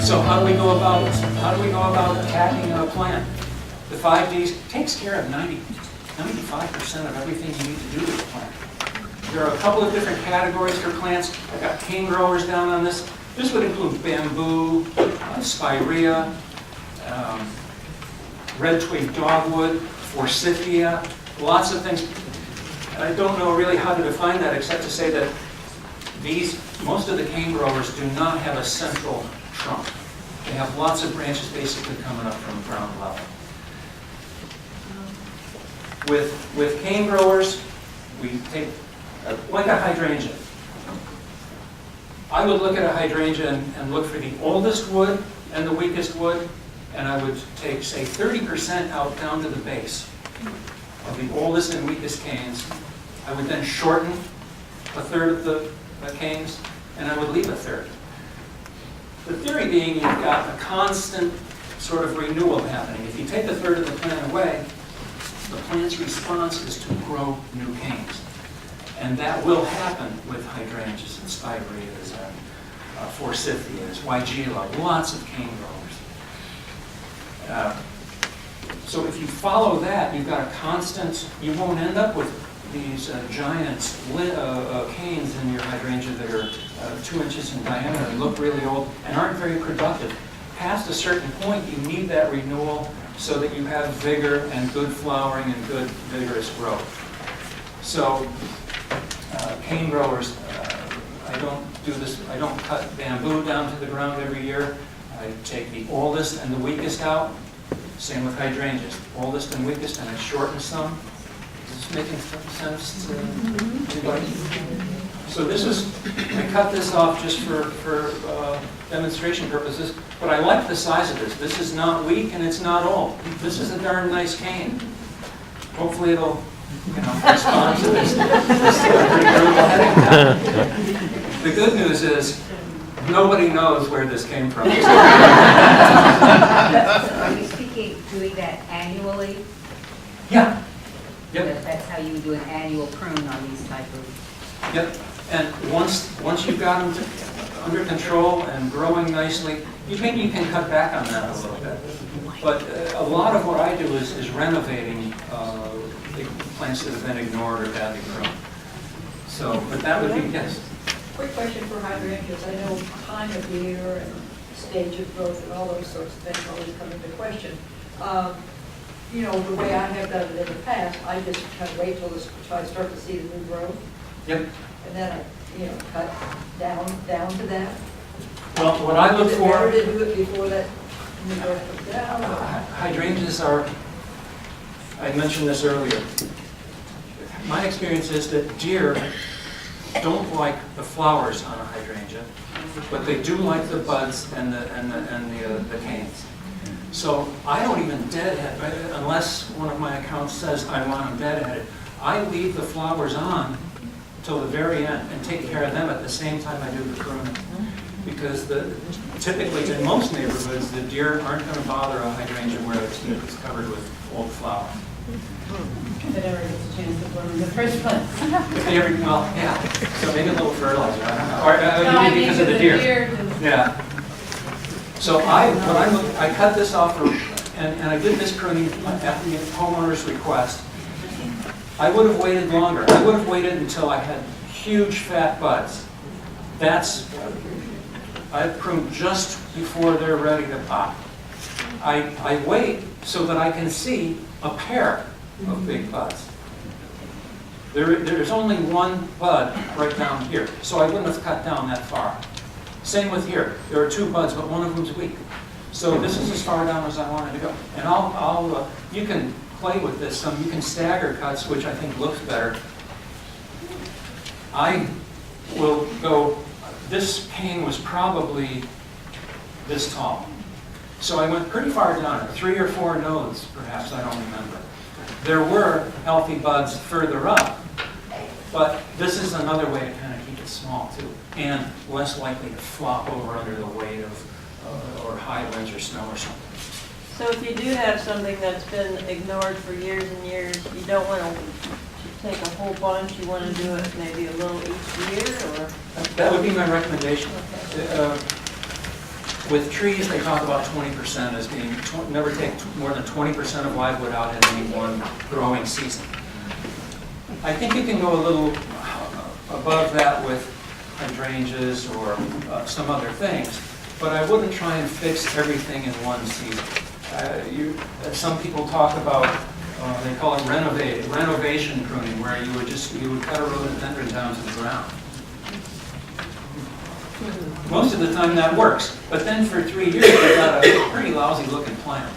So how do we go about attacking a plant? The 5Ds takes care of 95% of everything you need to do with a plant. There are a couple of different categories for plants. I've got cane growers down on this. This would include bamboo, spirea, red twig dogwood, forsythia, lots of things. I don't know really how to define that except to say that most of the cane growers do not have a central trunk. They have lots of branches basically coming up from ground level. With cane growers, we take, like a hydrangea. I would look at a hydrangea and look for the oldest wood and the weakest wood, and I would take, say, 30% out down to the base of the oldest and weakest canes. I would then shorten a third of the canes, and I would leave a third. The theory being you've got a constant sort of renewal happening. If you take a third of the plant away, the plant's response is to grow new canes. And that will happen with hydrangeas and spireas and forsythias, weigela, lots of cane growers. So if you follow that, you've got a constant, you won't end up with these giant canes in your hydrangea that are 2 inches in diameter and look really old and aren't very productive. Past a certain point, you need that renewal so that you have vigor and good flowering and good vigorous growth. So cane growers, I don't cut bamboo down to the ground every year. I take the oldest and the weakest out. Same with hydrangeas, oldest and weakest, and I shorten some. Is this making sense to anybody? So this is, I cut this off just for demonstration purposes, but I like the size of this. This is not weak and it's not old. This is a darn nice cane. Hopefully it'll, respond to this pretty brutal heading down. The good news is, nobody knows where this came from. Are you doing that annually? Yeah. Yep. That's how you do an annual prune on these type of... Yep. And once you've got them under control and growing nicely, maybe you can cut back on that a little bit. But a lot of what I do is renovating the plants that have been ignored or badly grown. So, but that would be, yes. Quick question for hydrangeas. I know time of year and stage of growth and all those sorts of things always come into question. The way I have done it in the past, I just kind of wait till I start to see the new growth. Yep. And then I, cut down to that. Well, what I look Is it for... better to do it before that new growth comes down? Hydrangeas are, I mentioned this earlier. My experience is that deer don't like the flowers on a hydrangea, but they do like the buds and the canes. So I don't even deadhead, unless one of my accounts says I want them deadheaded. I leave the flowers on till the very end and take care of them at the same time I do the pruning. Because typically in most neighborhoods, the deer aren't going to bother a hydrangea where it's covered with old flower. If it ever gets a chance to bloom in the first place. Well, yeah. So maybe a little fertilizer. I don't know. Or No, maybe because of the deer. Yeah. So I cut this off, and I did this pruning at the homeowner's request. I would have waited longer. I would have waited until I had huge fat buds. I prune just before they're ready to pop. I wait so that I can see a pair of big buds. There's only one bud right down here, so I wouldn't have cut down that far. Same with here. There are 2 buds, but one of them's weak. So this is as far down as I wanted to go. And you can play with this some. You can stagger cuts, which I think looks better. I will go, this cane was probably this tall. So I went pretty far down, 3 or 4 nodes, perhaps, I don't remember. There were healthy buds further up, but this is another way to kind of keep it small too, and less likely to flop over under the weight of or high winds or snow or something. So if you do have something that's been ignored for years and years, you don't want to take a whole bunch, you want to do it maybe a little each year, or? That would be my recommendation. With trees, they talk about 20% as being, never take more than 20% of live wood out in any one growing season. I think you can go a little above that with hydrangeas or some other things, but I wouldn't try and fix everything in one season. Some people talk about, they call it renovation pruning, where you would cut a rhododendron down to the ground. Most of the time that works, but then for 3 years you've got a pretty lousy looking plant.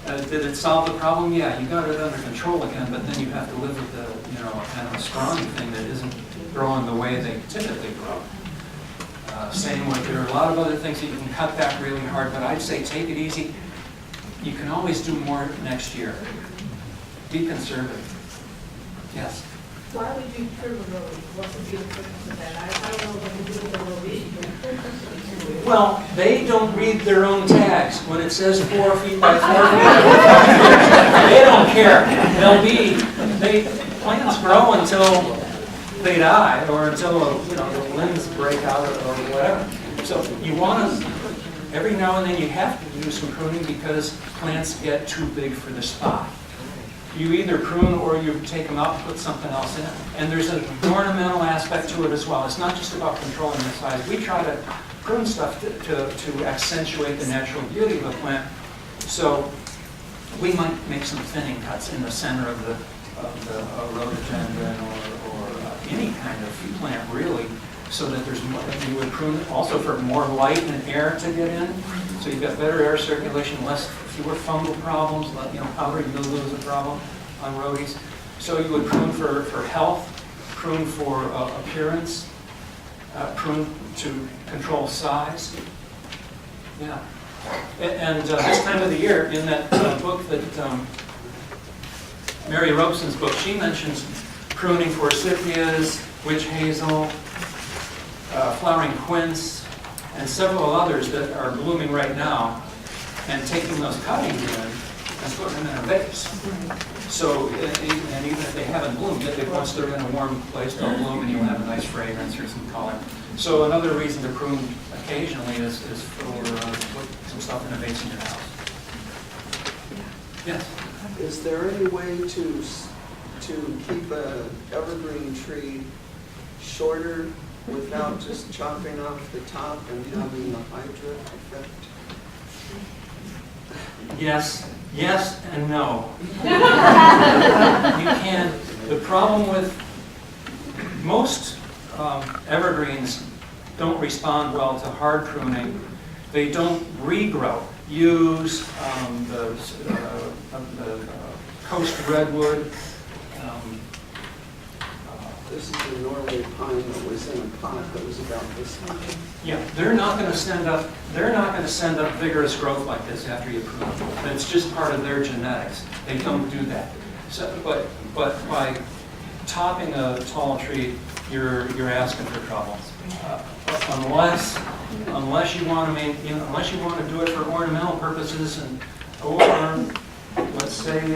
Did it solve the problem? Yeah, you got it under control again, but then you have to live with the, kind of a scrawny thing that isn't growing the way they typically grow. Same with, there are a lot of other things that you can cut back really hard, but I'd say take it easy. You can always do more next year. Be conservative. Yes? Why would you trim a road? What's the beautiful of that? I don't know what to do with the road. Well, they don't read their own tags. When it says 4 feet by 4 feet, they don't care. Plants grow until they die, or until the limbs break out or whatever. So you want to, every now and then you have to do some pruning because plants get too big for the spot. You either prune or you take them out and put something else in. And there's an ornamental aspect to it as well. It's not just about controlling the size. We try to prune stuff to accentuate the natural beauty of a plant. So we might make some thinning cuts in the center of the rhododendron or any kind of plant really, so that there's more, you would prune also for more light and air to get in. So you've got better air circulation, fewer fungal problems, powdery mildew is a problem on rhodies. So you would prune for health, prune for appearance, prune to control size. Yeah. And this time of the year, in that book that Mary Robeson's book, she mentions pruning for cyprias, witch hazel, flowering quince, and several others that are blooming right now, and taking those cuttings in and putting them in a vase. So, and even if they haven't bloomed yet, once they're in a warm place, they'll bloom and you'll have a nice fragrance or some color. So another reason to prune occasionally is for put some stuff in a vase in your house. Yes? Is there any way to keep an evergreen tree shorter without just chopping off the top and having the hydra effect? Yes and no. You can't. The problem with most evergreens don't respond well to hard pruning. They don't regrow. Use the coast redwood. This is a Norway pine that was in a pot that was about this high. Yeah, they're not going to send up. They're not going to send up vigorous growth like this after you prune them. That's just part of their genetics. They don't do that. So, but by topping a tall tree, you're asking for trouble. Unless you want to unless you want to do it for ornamental purposes, or let's say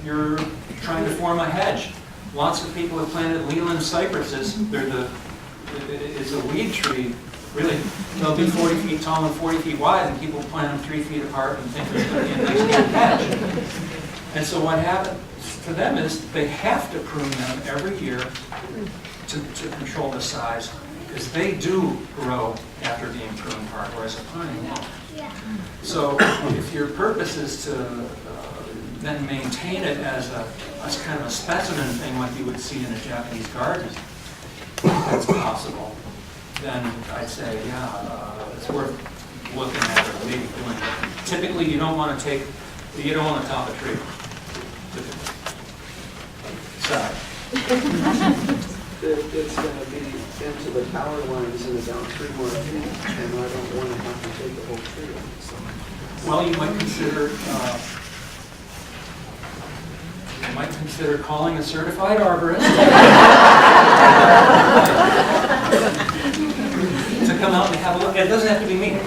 you're trying to form a hedge. Lots of people have planted Leland cypresses. It's a weed tree. Really, they'll be 40 feet tall and 40 feet wide, and people plant them 3 feet apart and think it's going to be a nice little hedge. And so what happens for them is they have to prune them every year to control the size, because they do grow after being pruned hard, whereas a pine won't. So if your purpose is to then maintain it as kind of a specimen thing like you would see in a Japanese garden, that's possible, then I'd say, it's worth looking at or maybe doing it. Typically, you don't want to top a tree. Typically. Sorry. It's going to be into the power lines in about 3 more feet, and I don't want to have to take the whole tree out. So. Well, you might consider calling a certified arborist to come out and have a look. It doesn't have to be me.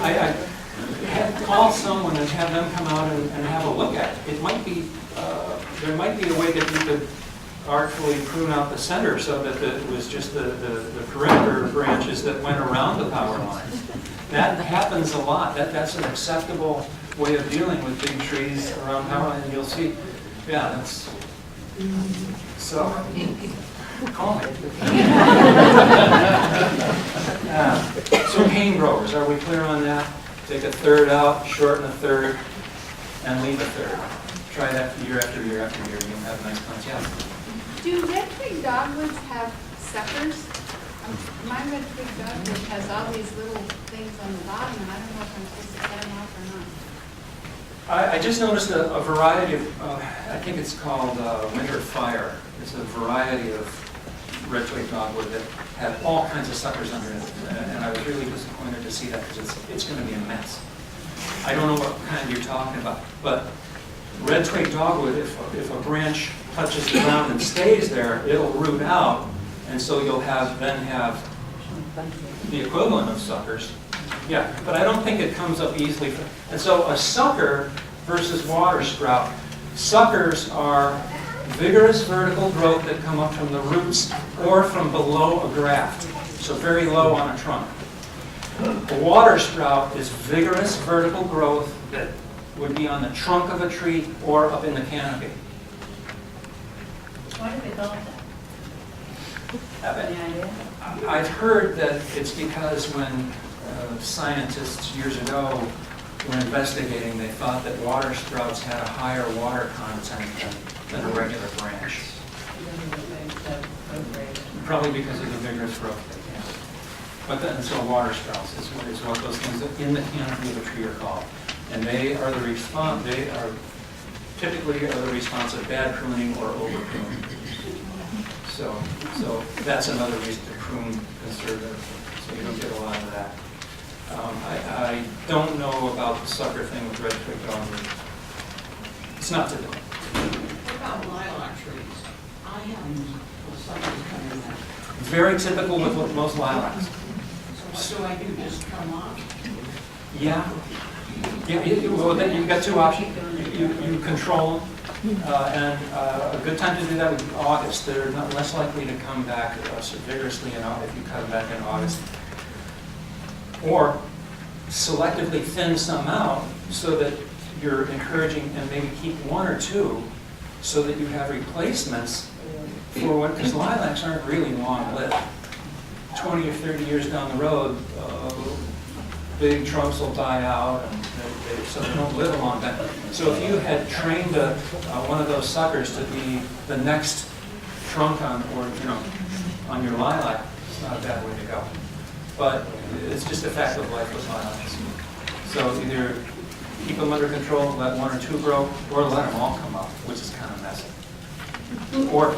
Call someone and have them come out and have a look at it. It might be there might be a way that you could artfully prune out the center so that it was just the perimeter branches that went around the power lines. That happens a lot. That's an acceptable way of dealing with big trees around power line, and you'll see, yeah, that's, so, call me. So cane growers, are we clear on that? Take a third out, shorten a third, and leave a third. Try that year after year after year, and you'll have nice plants. Yeah. Do red twig dogwoods have suckers? My red twig dogwood has all these little things on the bottom, and I don't know if I'm supposed to cut them off or not. I just noticed a variety of, I think it's called winter fire. It's a variety of red twig dogwood that had all kinds of suckers under it, and I was really disappointed to see that because it's going to be a mess. I don't know what kind you're talking about, but red twig dogwood, if a branch touches the ground and stays there, it'll root out, and so you'll then have the equivalent of suckers. Yeah, but I don't think it comes up easily. And so a sucker versus water sprout. Suckers are vigorous vertical growth that come up from the roots or from below a graft, so very low on a trunk. A water sprout is vigorous vertical growth that would be on the trunk of a tree or up in the canopy. Why do they call it that? Any idea? I've heard that it's because when scientists years ago were investigating, they thought that water sprouts had a higher water content than a regular branch. Probably because of the vigorous growth they have. But then, so water sprouts is what those things in the canopy of a tree are called. And they are typically the response of bad pruning or over pruning. So that's another reason to prune conservatively, so you don't get a lot of that. I don't know about the sucker thing with red twig dogwood. It's not typical. What about lilac trees? I have suckers coming out. Very typical with most lilacs. So what do I do, just cut them off? Yeah. Well, then you've got two options. You control them, and a good time to do that would be August. They're not less likely to come back so vigorously if you cut them back in August. Or selectively thin some out so that you're encouraging and maybe keep one or two so that you have replacements for when, because lilacs aren't really long-lived. 20 or 30 years down the road, big trunks will die out, and so they don't live a long time. So if you had trained one of those suckers to be the next trunk on your lilac, it's not a bad way to go. But it's just a fact of life with lilacs. So either keep them under control, let one or two grow, or let them all come up, which is kind of messy. Or